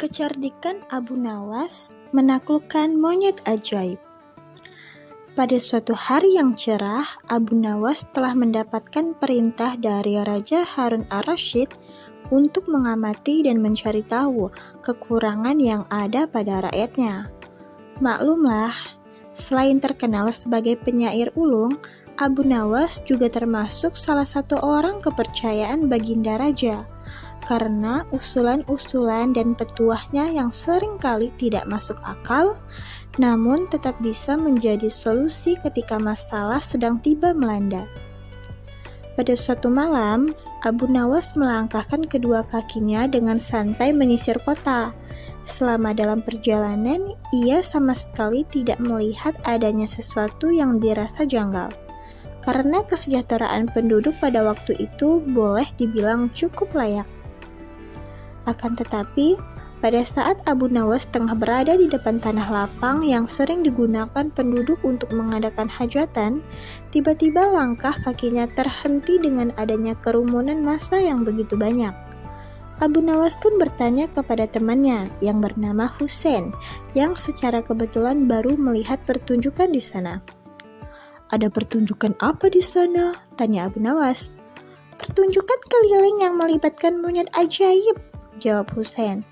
Kecerdikan Abu Nawas menaklukkan monyet ajaib. Pada suatu hari yang cerah, Abu Nawas telah mendapatkan perintah dari Raja Harun ar-Rasyid untuk mengamati dan mencari tahu kekurangan yang ada pada rakyatnya. Maklumlah, selain terkenal sebagai penyair ulung, Abu Nawas juga termasuk salah satu orang kepercayaan Baginda Raja, karena usulan-usulan dan petuahnya yang seringkali tidak masuk akal, namun tetap bisa menjadi solusi ketika masalah sedang tiba melanda. Pada suatu malam, Abu Nawas melangkahkan kedua kakinya dengan santai menyisir kota. Selama dalam perjalanan, ia sama sekali tidak melihat adanya sesuatu yang dirasa janggal. Karena kesejahteraan penduduk pada waktu itu boleh dibilang cukup layak. Akan tetapi, pada saat Abu Nawas tengah berada di depan tanah lapang yang sering digunakan penduduk untuk mengadakan hajatan, tiba-tiba langkah kakinya terhenti dengan adanya kerumunan massa yang begitu banyak. Abu Nawas pun bertanya kepada temannya yang bernama Husain, yang secara kebetulan baru melihat pertunjukan di sana. "Ada pertunjukan apa di sana?" tanya Abu Nawas. "Pertunjukan keliling yang melibatkan monyet ajaib," jawab Husain.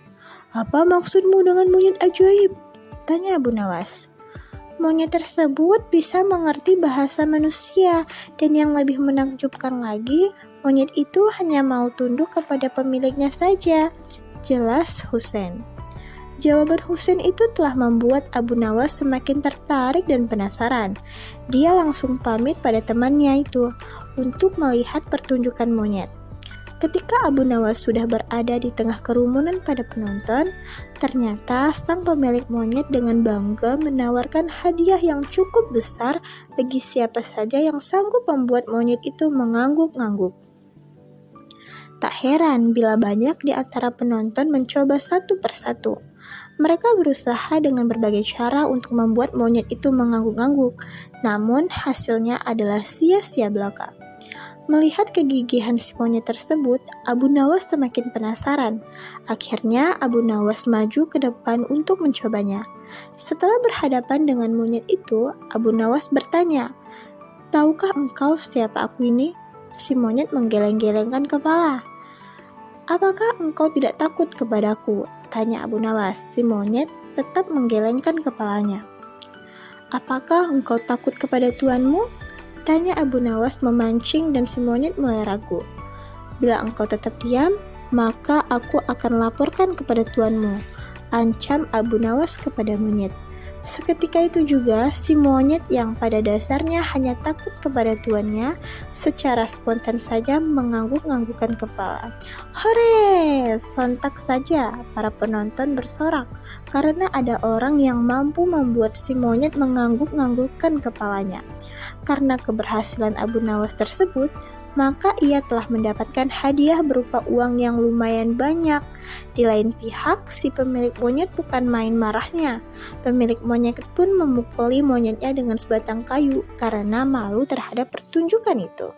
"Apa maksudmu dengan monyet ajaib?" tanya Abu Nawas. "Monyet tersebut bisa mengerti bahasa manusia, dan yang lebih menakjubkan lagi, monyet itu hanya mau tunduk kepada pemiliknya saja," jelas Husain. Jawaban Husain itu telah membuat Abu Nawas semakin tertarik dan penasaran. Dia langsung pamit pada temannya itu untuk melihat pertunjukan monyet. Ketika Abu Nawas sudah berada di tengah kerumunan pada penonton, ternyata sang pemilik monyet dengan bangga menawarkan hadiah yang cukup besar bagi siapa saja yang sanggup membuat monyet itu mengangguk-angguk. Tak heran bila banyak di antara penonton mencoba satu persatu. Mereka berusaha dengan berbagai cara untuk membuat monyet itu mengangguk-angguk, namun hasilnya adalah sia-sia belaka. Melihat kegigihan si monyet tersebut, Abu Nawas semakin penasaran. Akhirnya Abu Nawas maju ke depan untuk mencobanya. Setelah berhadapan dengan monyet itu, Abu Nawas bertanya, "Tahukah engkau siapa aku ini?" Si monyet menggeleng-gelengkan kepala. "Apakah engkau tidak takut kepadaku?" tanya Abu Nawas. Si monyet tetap menggelengkan kepalanya. "Apakah engkau takut kepada tuanmu?" tanya Abu Nawas memancing, dan si monyet mulai ragu. "Bila engkau tetap diam, maka aku akan laporkan kepada tuanmu," ancam Abu Nawas kepada monyet. Seketika itu juga, si monyet yang pada dasarnya hanya takut kepada tuannya, secara spontan saja mengangguk-anggukkan kepala. "Hore!" Sontak saja para penonton bersorak, karena ada orang yang mampu membuat si monyet mengangguk-anggukkan kepalanya. Karena keberhasilan Abu Nawas tersebut, maka ia telah mendapatkan hadiah berupa uang yang lumayan banyak. Di lain pihak, si pemilik monyet bukan main marahnya. Pemilik monyet pun memukuli monyetnya dengan sebatang kayu karena malu terhadap pertunjukan itu.